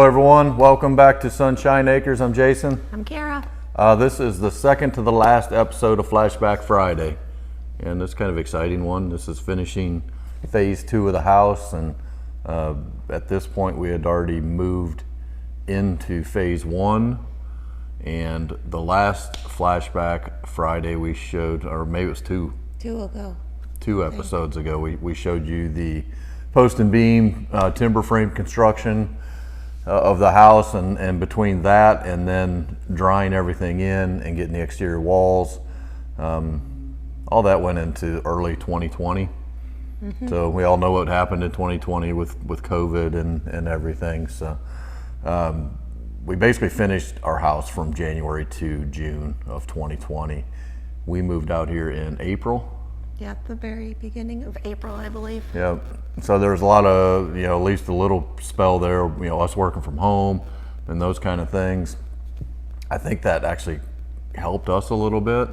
everyone. Welcome back to Sunshine Acres. I'm Jason. I'm Kara. This is the second to the last episode of Flashback Friday, and this is kind of exciting one. This is finishing phase 2 of the house, and at this point we had already moved into phase 1, and the last Flashback Friday we showed, or maybe it was two episodes ago, we showed you the post and beam timber frame construction of the house, and between that and then drying everything in and getting the exterior walls, all that went into early 2020. So we all know what happened in 2020 with COVID and everything. So we basically finished our house from January to June of 2020. We moved out here in April. Yeah, at the very beginning of April, I believe. Yeah. So there was a lot of, at least a little spell there, us working from home and those kind of things. I think that actually helped us a little bit.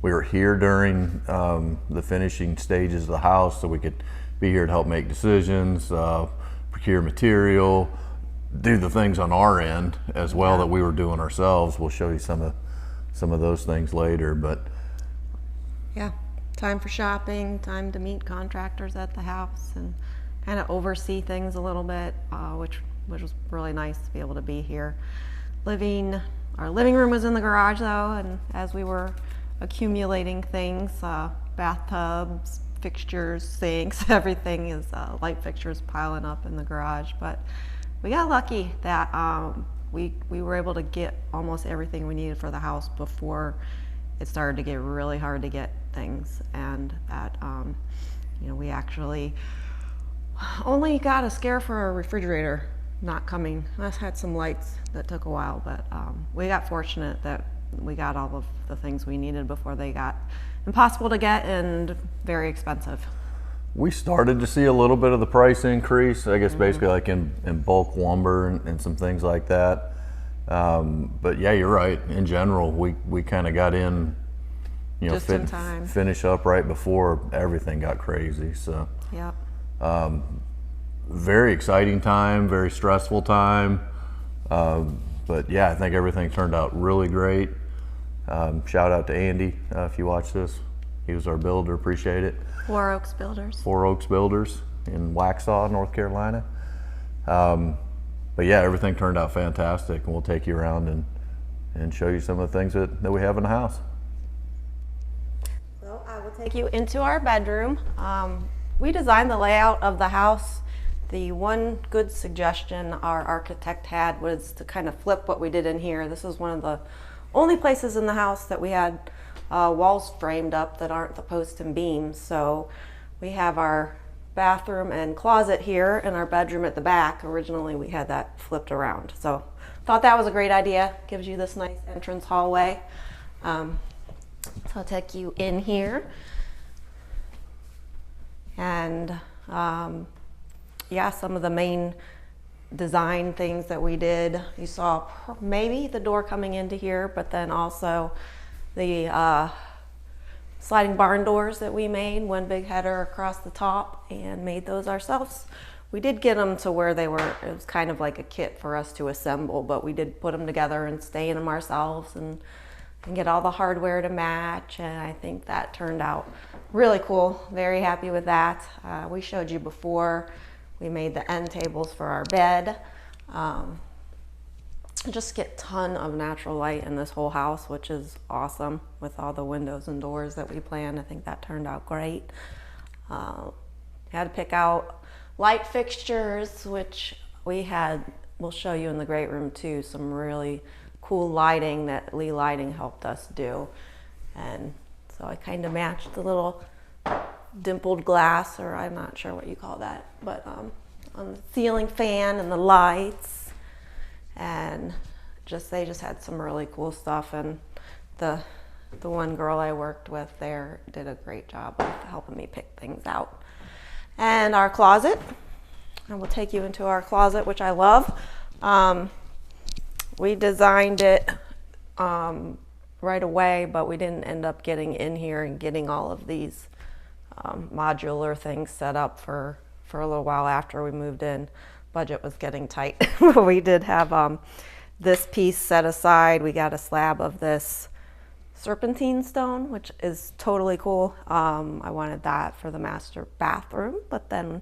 We were here during the finishing stages of the house, so we could be here to help make decisions, procure material, do the things on our end as well that we were doing ourselves. We'll show you some of those things later, but yeah. Time for shopping, time to meet contractors at the house and kind of oversee things a little bit, which was really nice to be able to be here. Our living room was in the garage though, and as we were accumulating things, bathtubs, fixtures, sinks, everything is light fixtures piling up in the garage. But we got lucky that we were able to get almost everything we needed for the house before it started to get really hard to get things, and that we actually only got a scare for a refrigerator not coming. I had some lights that took a while, but we got fortunate that we got all of the things we needed before they got impossible to get and very expensive. We started to see a little bit of the price increase, I guess basically like in bulk lumber and some things like that. But yeah, you're right. In general, we kind of got in, just in time. Finish up right before everything got crazy. So yeah, very exciting time, very stressful time. But yeah, I think everything turned out really great. Shout out to Andy if you watch this. He was our builder. Appreciate it. Four Oaks Builders in Waxhaw, North Carolina. But yeah, everything turned out fantastic, and we'll take you around and show you some of the things that we have in the house. So I will take you into our bedroom. We designed the layout of the house. The one good suggestion our architect had was to kind of flip what we did in here. This is one of the only places in the house that we had walls framed up that aren't the posts and beams. So we have our bathroom and closet here and our bedroom at the back. Originally we had that flipped around, so thought that was a great idea. Gives you this nice entrance hallway. So I'll take you in here, and yeah, some of the main design things that we did, you saw maybe the door coming into here, but then also the sliding barn doors that we made, one big header across the top, and made those ourselves. We did get them to where it was kind of like a kit for us to assemble, but we did put them together and stain them ourselves and get all the hardware to match, and I think that turned out really cool. Very happy with that. We showed you before, we made the end tables for our bed. Just get a ton of natural light in this whole house, which is awesome with all the windows and doors that we planned. I think that turned out great. Had to pick out light fixtures, which we'll show you in the great room too, some really cool lighting that Lee Lighting helped us do. And so I kind of matched the little dimpled glass, or I'm not sure what you call that, but on the ceiling fan and the lights. And they just had some really cool stuff, and the one girl I worked with there did a great job of helping me pick things out. And our closet, and we'll take you into our closet, which I love. We designed it right away, but we didn't end up getting in here and getting all of these modular things set up for a little while after we moved in. budget was getting tight. But we did have this piece set aside. We got a slab of this serpentine stone, which is totally cool. I wanted that for the master bathroom, but then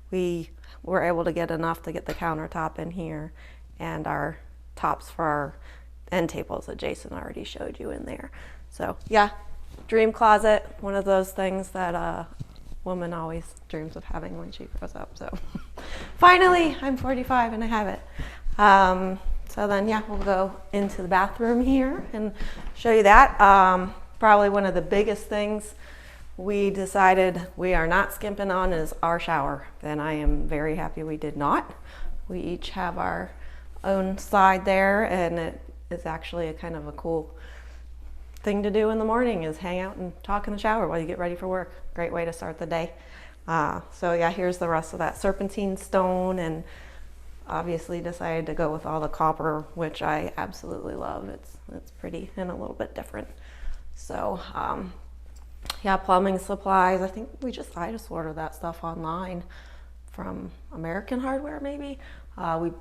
we were able to get enough to get the countertop in here and our tops for our end tables that Jason already showed you in there. So yeah, dream closet, one of those things that a woman always dreams of having when she grows up. So finally, I'm 45 and I have it. So then, yeah, we'll go into the bathroom here and show you that. Probably one of the biggest things we decided we are not skimping on is our shower. And I am very happy we did not. We each have our own side there, and it is actually a kind of a cool thing to do in the morning is hang out and talk in the shower while you get ready for work. Great way to start the day. So yeah, here's the rest of that serpentine stone, and obviously decided to go with all the copper, which I absolutely love. It's pretty and a little bit different. So yeah, plumbing supplies. I think I just ordered that stuff online from American Hardware maybe. We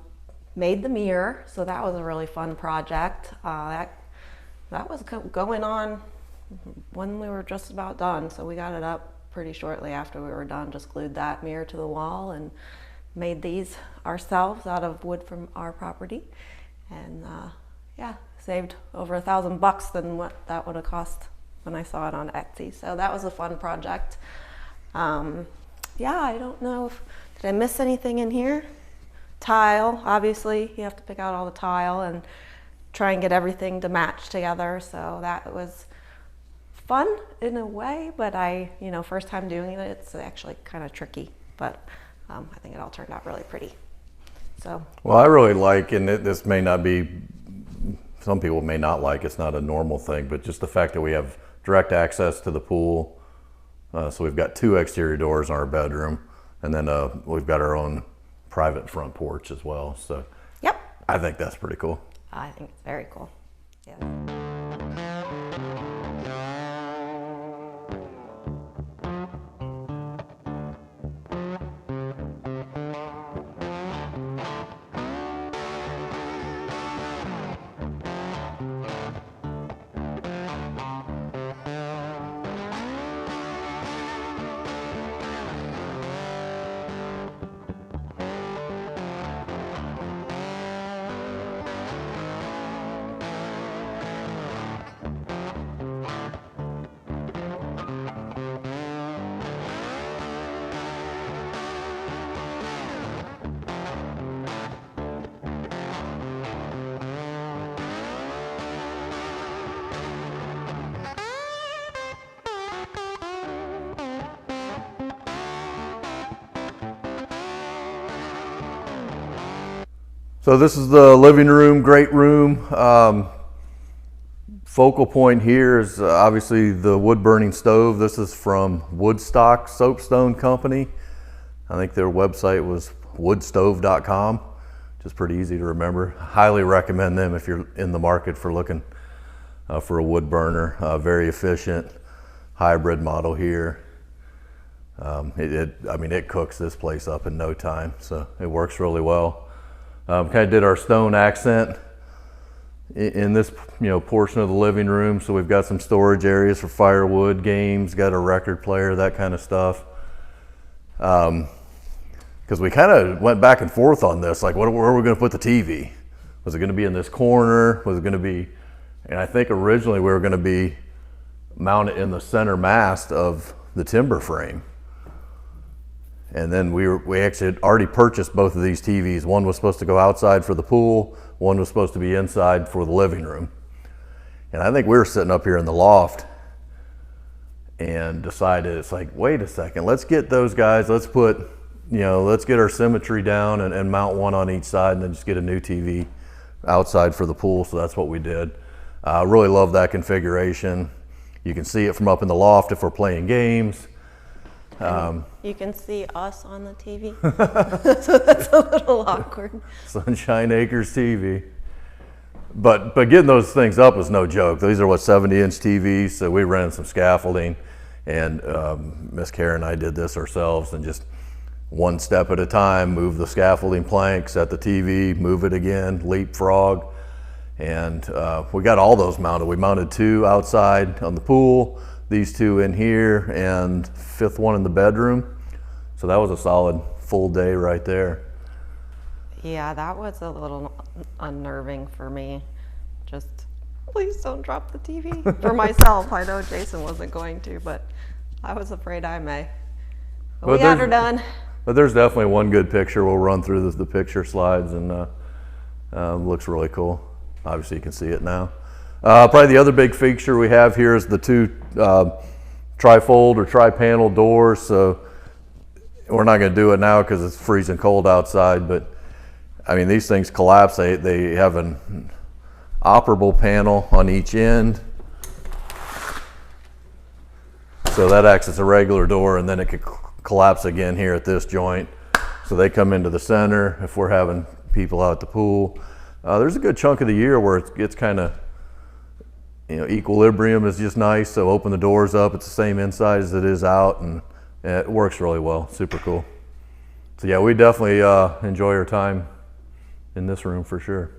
made the mirror, so that was a really fun project. That was going on when we were just about done, so we got it up pretty shortly after we were done. Just glued that mirror to the wall and made these ourselves out of wood from our property, and yeah, saved over $1,000 than what that would have cost when I saw it on Etsy. So that was a fun project. Yeah, I don't know did I miss anything in here? Tile, obviously you have to pick out all the tile and try and get everything to match together. So that was fun in a way, but first time doing it, it's actually kind of tricky, but I think it all turned out really pretty. So. Well, I really like, and this may not be, some people may not like, it's not a normal thing, but just the fact that we have direct access to the pool. So we've got 2 exterior doors in our bedroom, and then we've got our own private front porch as well. So yep, I think that's pretty cool. I think it's very cool. Yeah. So this is the living room, great room. Focal point here is obviously the wood burning stove. This is from Woodstock Soapstone Company. I think their website was woodstove.com, just pretty easy to remember. Highly recommend them if you're in the market for looking for a wood burner. Very efficient hybrid model here. It cooks this place up in no time, so it works really well. Kind of did our stone accent in this portion of the living room. So we've got some storage areas for firewood, games, got a record player, that kind of stuff. Because we kind of went back and forth on this, like where are we going to put the TV? Was it going to be in this corner? Was it going to be, and I think originally we were going to be mounted in the center mast of the timber frame. And then we actually had already purchased both of these TVs. One was supposed to go outside for the pool, one was supposed to be inside for the living room. And I think we were sitting up here in the loft and decided, it's like, wait a second, let's get those guys, let's get our symmetry down and mount one on each side and then just get a new TV outside for the pool. So that's what we did. Really love that configuration. You can see it from up in the loft if we're playing games. You can see us on the TV, so that's a little awkward. Sunshine Acres TV. But getting those things up was no joke. These are 70-inch TVs, so we rented some scaffolding, and Miss Karen and I did this ourselves and just one step at a time, move the scaffolding plank, set the TV, move it again, leapfrog. And we got all those mounted. We mounted 2 outside on the pool, these 2 in here, and 5th one in the bedroom. So that was a solid full day right there. Yeah, that was a little unnerving for me. Just, please don't drop the TV. For myself, I know Jason wasn't going to, but I was afraid I may. But we got her done. But there's definitely one good picture. We'll run through the picture slides, and looks really cool. Obviously you can see it now. Probably the other big feature we have here is the 2 trifold or tri-panel doors. So we're not going to do it now because it's freezing cold outside, but I mean, these things collapse. They have an operable panel on each end. So that acts as a regular door, and then it could collapse again here at this joint. So they come into the center if we're having people out at the pool. There's a good chunk of the year where it gets kind of, equilibrium is just nice. So open the doors up, it's the same inside as it is out, and it works really well. Super cool. So yeah, we definitely enjoy our time in this room for sure.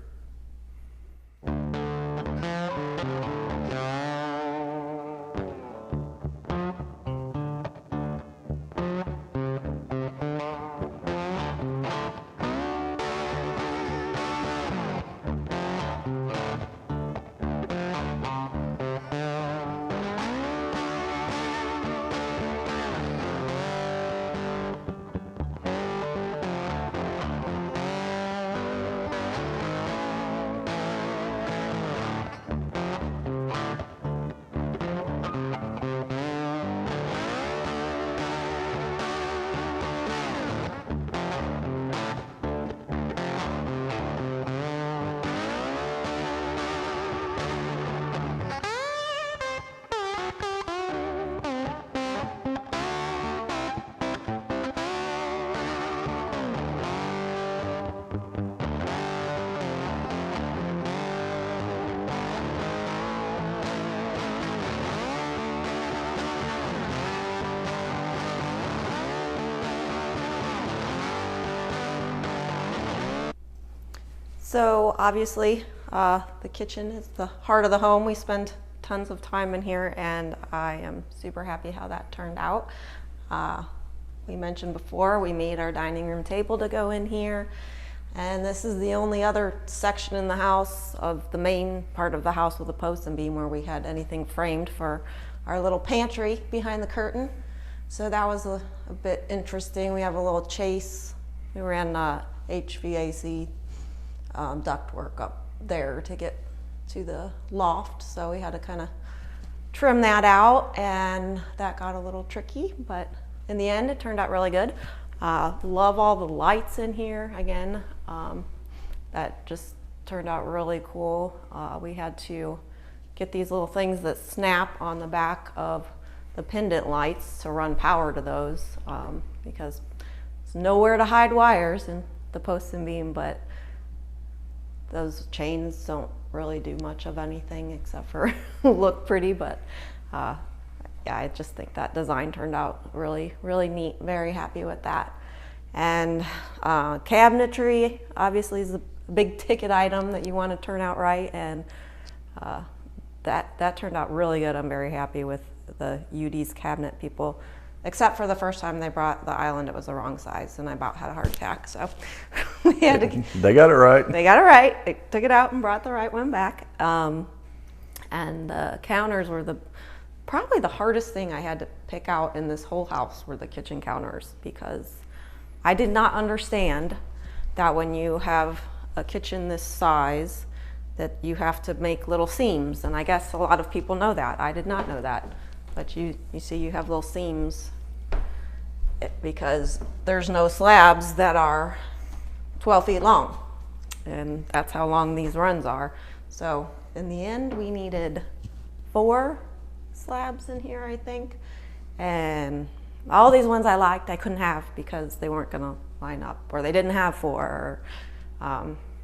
So obviously, the kitchen is the heart of the home. We spend tons of time in here, and I am super happy how that turned out. We mentioned before, we made our dining room table to go in here, and this is the only other section in the house of the main part of the house with a post and beam where we had anything framed for our little pantry behind the curtain. So that was a bit interesting. We have a little chase. We ran HVAC ductwork up there to get to the loft, so we had to kind of trim that out, and that got a little tricky, but in the end it turned out really good. Love all the lights in here again. That just turned out really cool. We had to get these little things that snap on the back of the pendant lights to run power to those, because there's nowhere to hide wires in the post and beam, but those chains don't really do much of anything except for look pretty. But yeah, I just think that design turned out really, really neat. Very happy with that. And cabinetry obviously is a big ticket item that you want to turn out right, and that turned out really good. I'm very happy with the UD's cabinet people, except for the first time they brought the island, it was the wrong size, and I about had a heart attack. So we had to. They got it right. They got it right. They took it out and brought the right one back. And the counters were probably the hardest thing I had to pick out in this whole house were the kitchen counters, because I did not understand that when you have a kitchen this size that you have to make little seams, and I guess a lot of people know that. I did not know that, but you see you have little seams because there's no slabs that are 12 feet long, and that's how long these runs are. So in the end we needed 4 slabs in here, I think, and all these ones I liked I couldn't have because they weren't gonna line up, or they didn't have 4.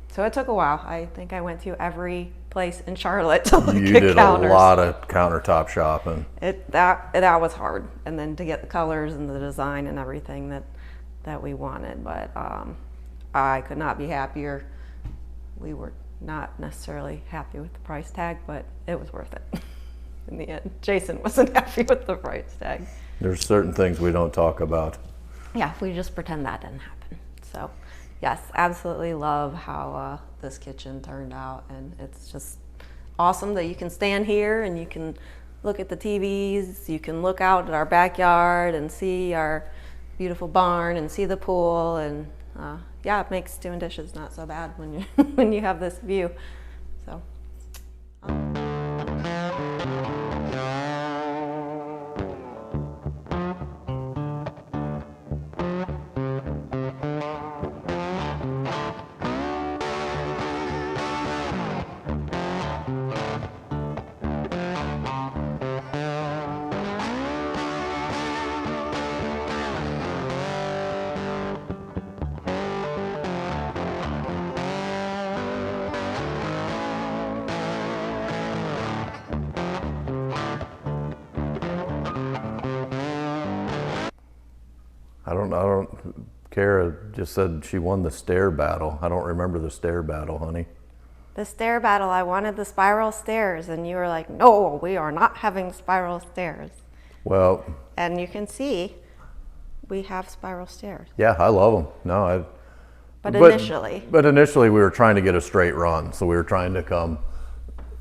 So it took a while. I think I went to every place in Charlotte to look at counters. You did a lot of countertop shopping. That was hard, and then to get the colors and the design and everything, that that we wanted, but I could not be happier. We were not necessarily happy with the price tag, but it was worth it in the end. Jason wasn't happy with the price tag. There's certain things we don't talk about. Yeah, we just pretend that didn't happen. So yes, absolutely love how this kitchen turned out, and it's just awesome that you can stand here and you can look at the TVs, you can look out at our backyard and see our beautiful barn and see the pool, and yeah, it makes doing dishes not so bad when you when you have this view. So. Kara just said she won the stair battle. I don't remember the stair battle, honey. The stair battle, I wanted the spiral stairs, and you were like, no, we are not having spiral stairs. Well. And you can see we have spiral stairs. Yeah, I love them. No, But initially we were trying to get a straight run. So we were trying to come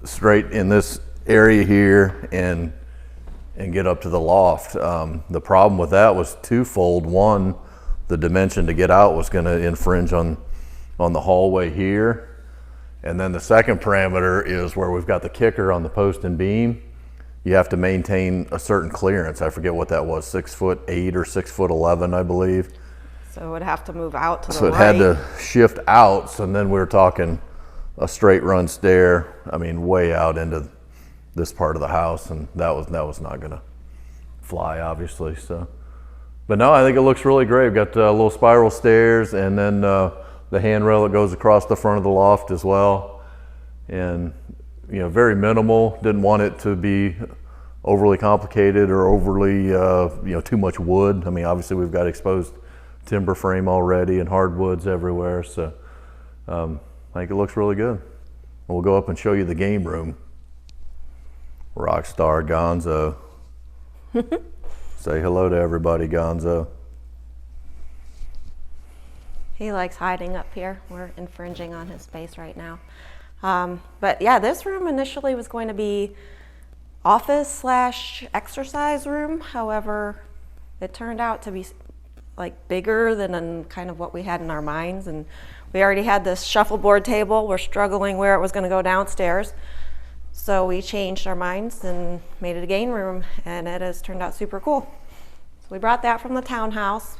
straight in this area here and get up to the loft. The problem with that was twofold. One, the dimension to get out was going to infringe on the hallway here. And then the second parameter is where we've got the kicker on the post and beam. You have to maintain a certain clearance. I forget what that was, 6'8" or 6'11", I believe. So it would have to move out to the right. So it had to shift out. So then we were talking a straight run stair. I mean, way out into this part of the house, and that was not going to fly, obviously. So, but no, I think it looks really great. We've got little spiral stairs, and then the handrail that goes across the front of the loft as well. And very minimal. Didn't want it to be overly complicated or overly too much wood. I mean, obviously we've got exposed timber frame already and hardwoods everywhere. So I think it looks really good. We'll go up and show you the game room. Rockstar Gonzo. Say hello to everybody, Gonzo. He likes hiding up here. We're infringing on his space right now. But yeah, this room initially was going to be office/exercise room. However, it turned out to be like bigger than kind of what we had in our minds. And we already had this shuffleboard table. We're struggling where it was going to go downstairs. So we changed our minds and made it a game room, and it has turned out super cool. So we brought that from the townhouse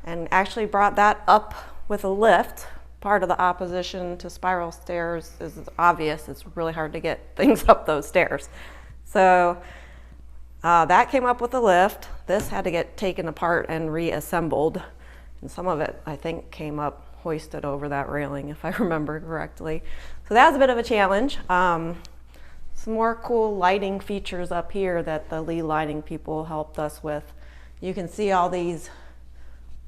and actually brought that up with a lift. Part of the opposition to spiral stairs is obvious. It's really hard to get things up those stairs. So that came up with a lift. This had to get taken apart and reassembled. And some of it, I think, came up hoisted over that railing, if I remember correctly. So that was a bit of a challenge. Some more cool lighting features up here that the Lee lighting people helped us with. You can see all these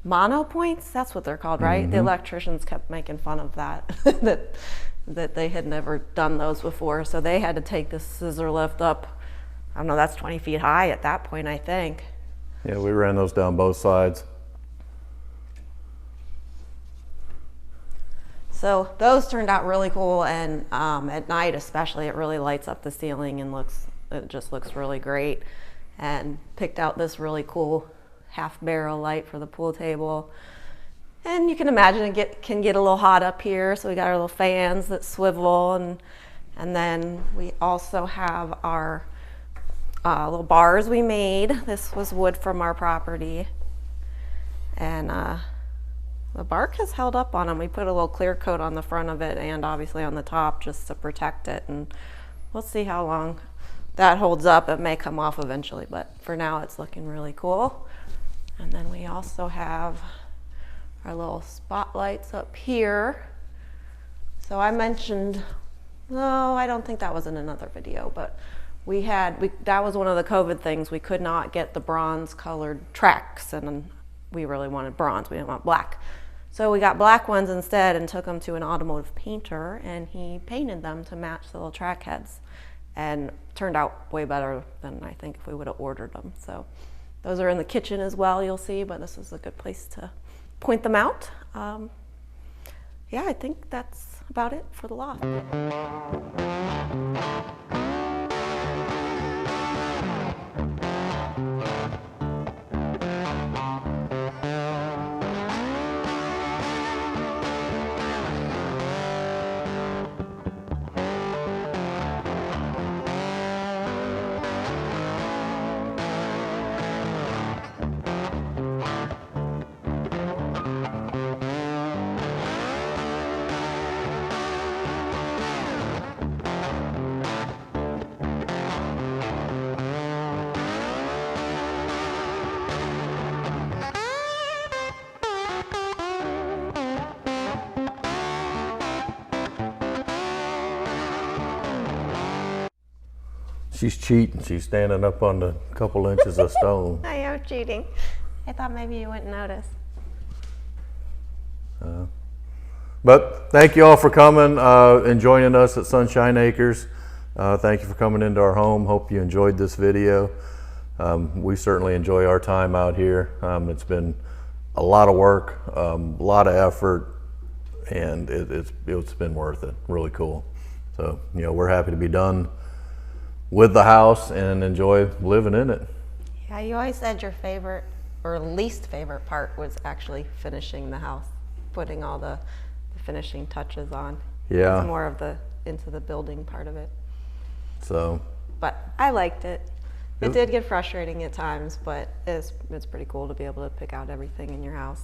mono points, that's what they're called, right? The electricians kept making fun of that, that they had never done those before. So they had to take this scissor lift up. I don't know, that's 20 feet high at that point, I think. Yeah, we ran those down both sides. So those turned out really cool, and at night especially, it really lights up the ceiling and it just looks really great. And picked out this really cool half barrel light for the pool table. And you can imagine it can get a little hot up here, so we got our little fans that swivel, and then we also have our little bars we made. This was wood from our property, and the bark has held up on them. We put a little clear coat on the front of it and obviously on the top just to protect it, and we'll see how long that holds up. It may come off eventually, but for now it's looking really cool. And then we also have our little spotlights up here. So I mentioned, no, I don't think that was in another video, but that was one of the COVID things. We could not get the bronze colored tracks, and we really wanted bronze. We didn't want black. So we got black ones instead and took them to an automotive painter, and he painted them to match the little track heads, and turned out way better than I think if we would have ordered them. So those are in the kitchen as well, you'll see, but this is a good place to point them out. Yeah, I think that's about it for the loft. She's cheating. She's standing up on the couple inches of stone. I am cheating. I thought maybe you wouldn't notice. But thank you all for coming and joining us at Sunshine Acres. Thank you for coming into our home. Hope you enjoyed this video. We certainly enjoy our time out here. It's been a lot of work, a lot of effort, and it's been worth it. Really cool. So, we're happy to be done with the house and enjoy living in it. Yeah, you always said your favorite or least favorite part was actually finishing the house, putting all the finishing touches on. Yeah. It's more of the into the building part of it. So. But I liked it. It did get frustrating at times, but it's pretty cool to be able to pick out everything in your house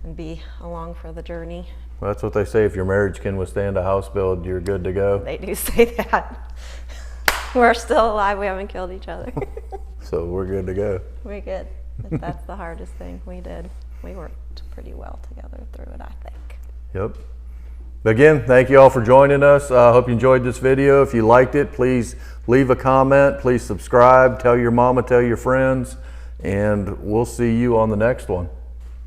and be along for the journey. Well, that's what they say. If your marriage can withstand a house build, you're good to go. They do say that. We're still alive. We haven't killed each other. So we're good to go. We're good. But that's the hardest thing we did. We worked pretty well together through it, I think. Yep. But again, thank you all for joining us. I hope you enjoyed this video. If you liked it, please leave a comment. Please subscribe. Tell your mama, tell your friends. And we'll see you on the next one.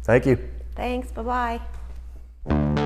Thank you. Thanks. Bye-bye.